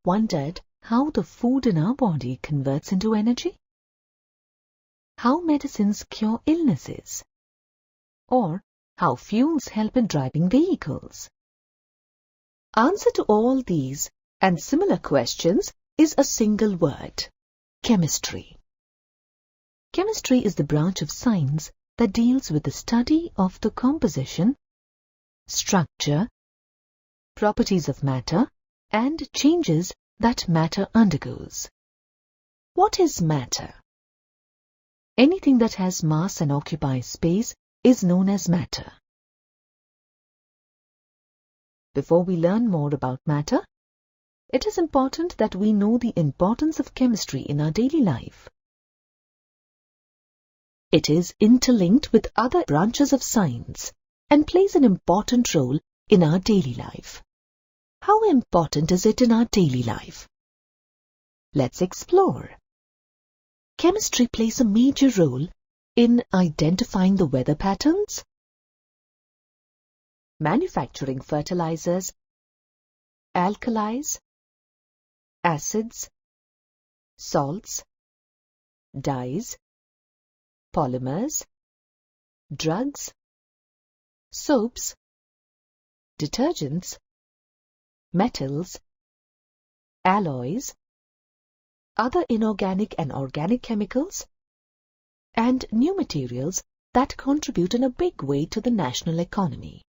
wondered how the food in our body converts into energy? How medicines cure illnesses? Or how fuels help in driving vehicles? Answer to all these and similar questions is a single word: chemistry. Chemistry is the branch of science that deals with the study of the composition, structure, properties of matter, and changes that matter undergoes. What is matter? Anything that has mass and occupies space is known as matter. Before we learn more about matter, it is important that we know the importance of chemistry in our daily life. It is interlinked with other branches of science and plays an important role in our daily life. How important is it in our daily life? Let's explore. Chemistry plays a major role in identifying the weather patterns, manufacturing fertilizers, alkalis, acids, salts, dyes, polymers, drugs, soaps, detergents, metals, alloys, other inorganic and organic chemicals, and new materials that contribute in a big way to the national economy.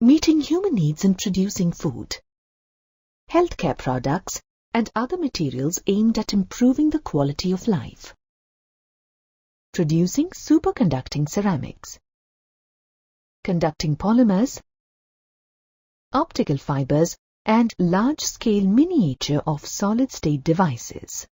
Meeting human needs in producing food, healthcare products, and other materials aimed at improving the quality of life. Producing superconducting ceramics, conducting polymers, optical fibers, and large-scale miniature of solid-state devices.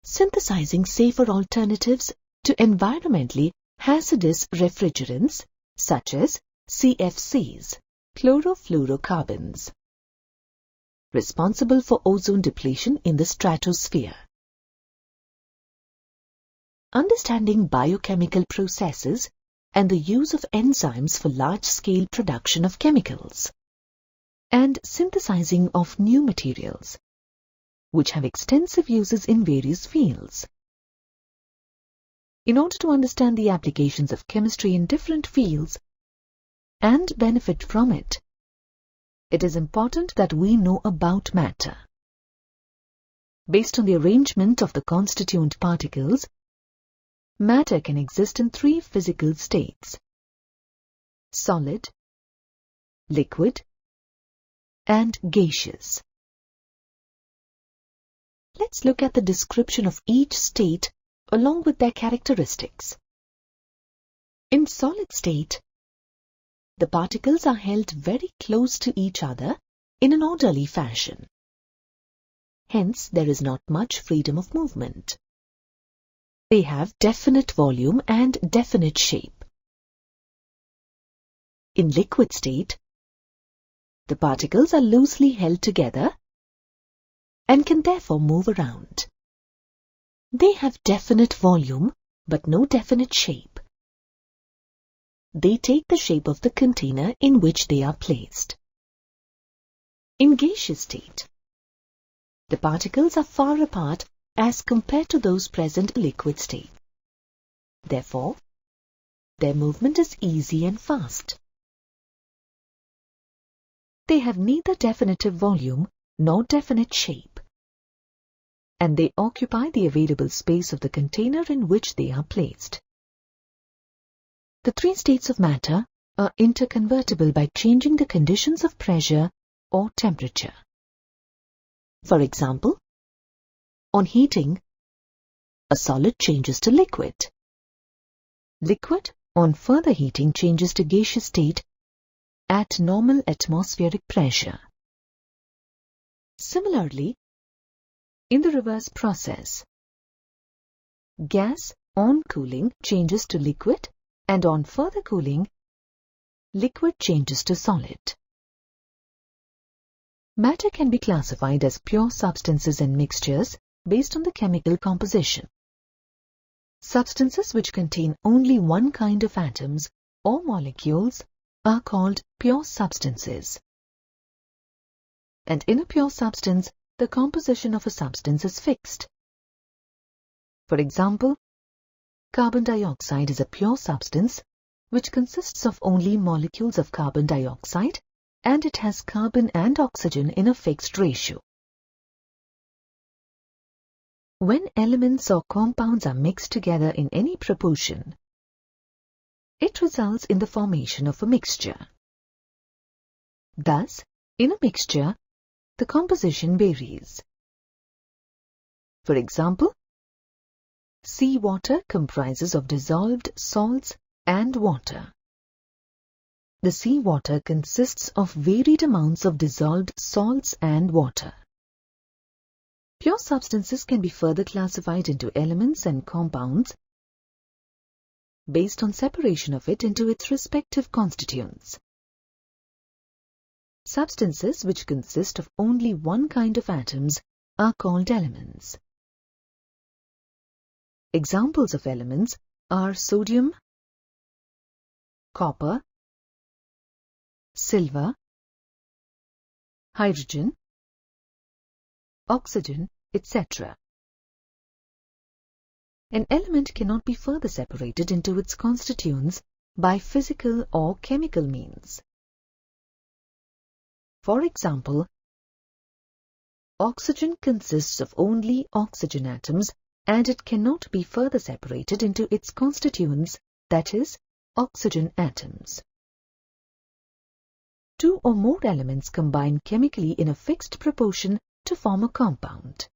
Synthesizing safer alternatives to environmentally hazardous refrigerants such as CFCs, chlorofluorocarbons, responsible for ozone depletion in the stratosphere. Understanding biochemical processes and the use of enzymes for large-scale production of chemicals, and synthesizing of new materials, which have extensive uses in various fields. In order to understand the applications of chemistry in different fields and benefit from it, it is important that we know about matter. Based on the arrangement of the constituent particles, matter can exist in three physical states: solid, liquid, and gaseous. Let's look at the description of each state along with their characteristics. In solid state, the particles are held very close to each other in an orderly fashion. Hence, there is not much freedom of movement. They have definite volume and definite shape. In liquid state, the particles are loosely held together and can therefore move around. They have definite volume but no definite shape. They take the shape of the container in which they are placed. In gaseous state, the particles are far apart as compared to those present in liquid state. Therefore, their movement is easy and fast. They have neither definitive volume nor definite shape, and they occupy the available space of the container in which they are placed. The three states of matter are interconvertible by changing the conditions of pressure or temperature. For example, on heating, a solid changes to liquid. Liquid, on further heating, changes to gaseous state at normal atmospheric pressure. Similarly, in the reverse process, gas on cooling changes to liquid, and on further cooling, liquid changes to solid. Matter can be classified as pure substances and mixtures based on the chemical composition. Substances which contain only one kind of atoms or molecules are called pure substances. And in a pure substance, the composition of a substance is fixed. For example, carbon dioxide is a pure substance which consists of only molecules of carbon dioxide, and it has carbon and oxygen in a fixed ratio. When elements or compounds are mixed together in any proportion, it results in the formation of a mixture. Thus, in a mixture, the composition varies. For example, seawater comprises of dissolved salts and water. The seawater consists of varied amounts of dissolved salts and water. Pure substances can be further classified into elements and compounds based on separation of it into its respective constituents. Substances which consist of only one kind of atoms are called elements. Examples of elements are sodium, copper, silver, hydrogen, oxygen, etc. An element cannot be further separated into its constituents by physical or chemical means. For example, oxygen consists of only oxygen atoms, and it cannot be further separated into its constituents, that is, oxygen atoms. Two or more elements combine chemically in a fixed proportion to form a compound.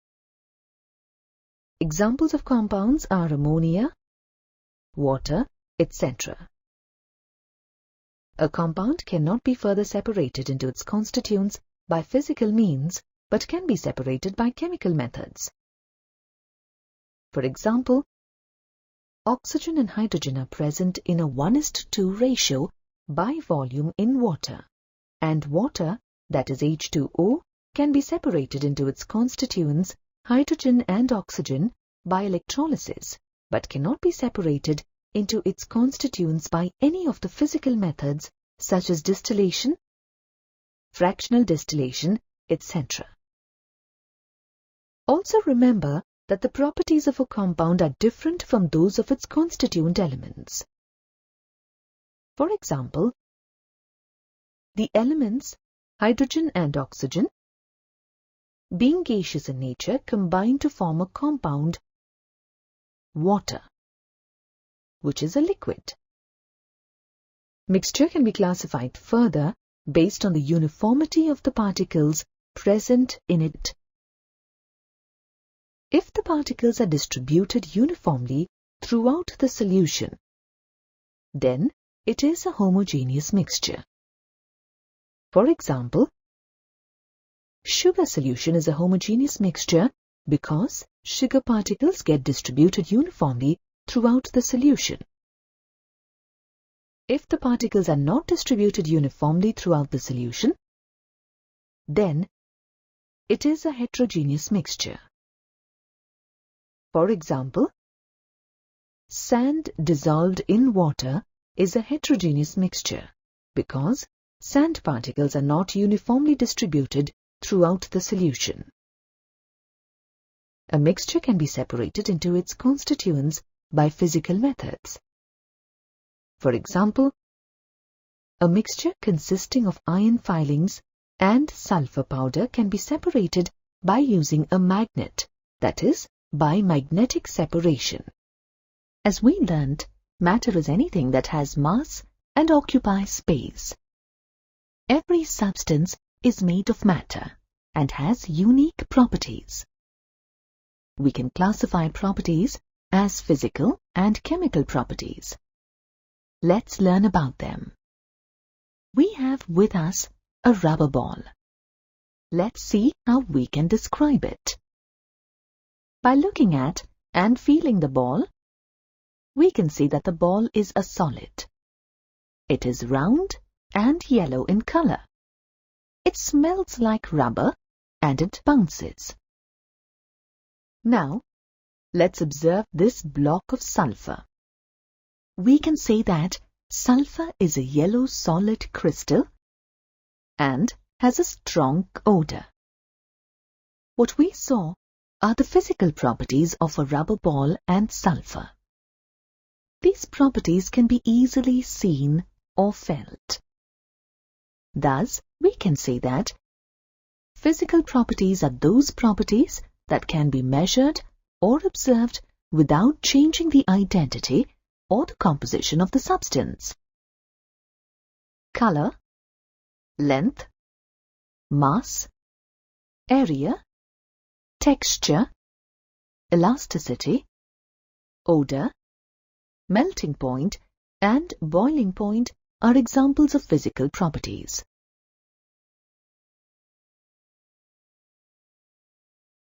Examples of compounds are ammonia, water, etc. A compound cannot be further separated into its constituents by physical means, but can be separated by chemical methods. For example, oxygen and hydrogen are present in a 1:2 ratio by volume in water, and water, that is H2O, can be separated into its constituents, hydrogen and oxygen, by electrolysis, but cannot be separated into its constituents by any of the physical methods such as distillation, fractional distillation, etc. Also remember that the properties of a compound are different from those of its constituent elements. For example, the elements hydrogen and oxygen, being gaseous in nature, combine to form a compound, water, which is a liquid. Mixture can be classified further based on the uniformity of the particles present in it. If the particles are distributed uniformly throughout the solution, then it is a homogeneous mixture. For example, sugar solution is a homogeneous mixture because sugar particles get distributed uniformly throughout the solution. If the particles are not distributed uniformly throughout the solution, then it is a heterogeneous mixture. For example, sand dissolved in water is a heterogeneous mixture because sand particles are not uniformly distributed throughout the solution. A mixture can be separated into its constituents by physical methods. For example, a mixture consisting of iron filings and sulfur powder can be separated by using a magnet, that is, by magnetic separation. As we learnt, matter is anything that has mass and occupies space. Every substance is made of matter and has unique properties. We can classify properties as physical and chemical properties. Let's learn about them. We have with us a rubber ball. Let's see how we can describe it. By looking at and feeling the ball, we can see that the ball is a solid. It is round and yellow in color. It smells like rubber and it bounces. Now, let's observe this block of sulfur. We can say that sulfur is a yellow solid crystal and has a strong odor. What we saw are the physical properties of a rubber ball and sulfur. These properties can be easily seen or felt. Thus, we can say that physical properties are those properties that can be measured or observed without changing the identity or the composition of the substance. Color, length, mass, area, texture, elasticity, odor, melting point, and boiling point are examples of physical properties.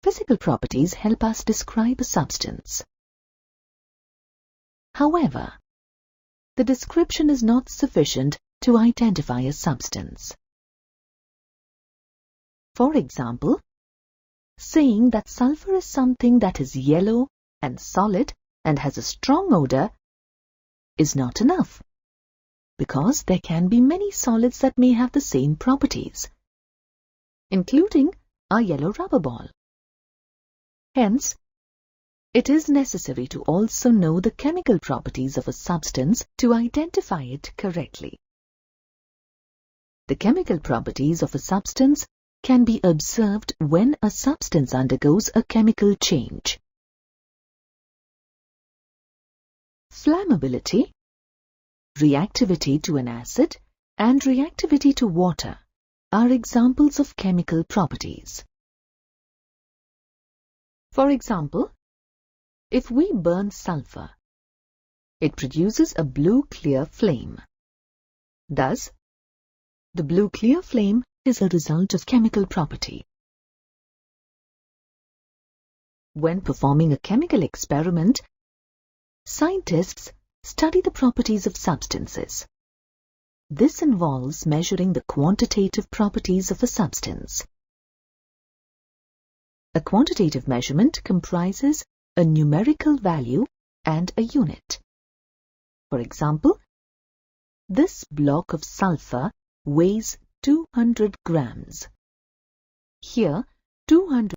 Physical properties help us describe a substance. However, the description is not sufficient to identify a substance. For example, saying that sulfur is something that is yellow and solid and has a strong odor is not enough, because there can be many solids that may have the same properties, including our yellow rubber ball. Hence, it is necessary to also know the chemical properties of a substance to identify it correctly. The chemical properties of a substance can be observed when a substance undergoes a chemical change. Flammability, reactivity to an acid, and reactivity to water are examples of chemical properties. For example, if we burn sulfur, it produces a blue clear flame. Thus, the blue clear flame is a result of chemical property. When performing a chemical experiment, scientists study the properties of substances. This involves measuring the quantitative properties of a substance. A quantitative measurement comprises a numerical value and a unit. For example, this block of sulfur weighs 200 grams. Here, 200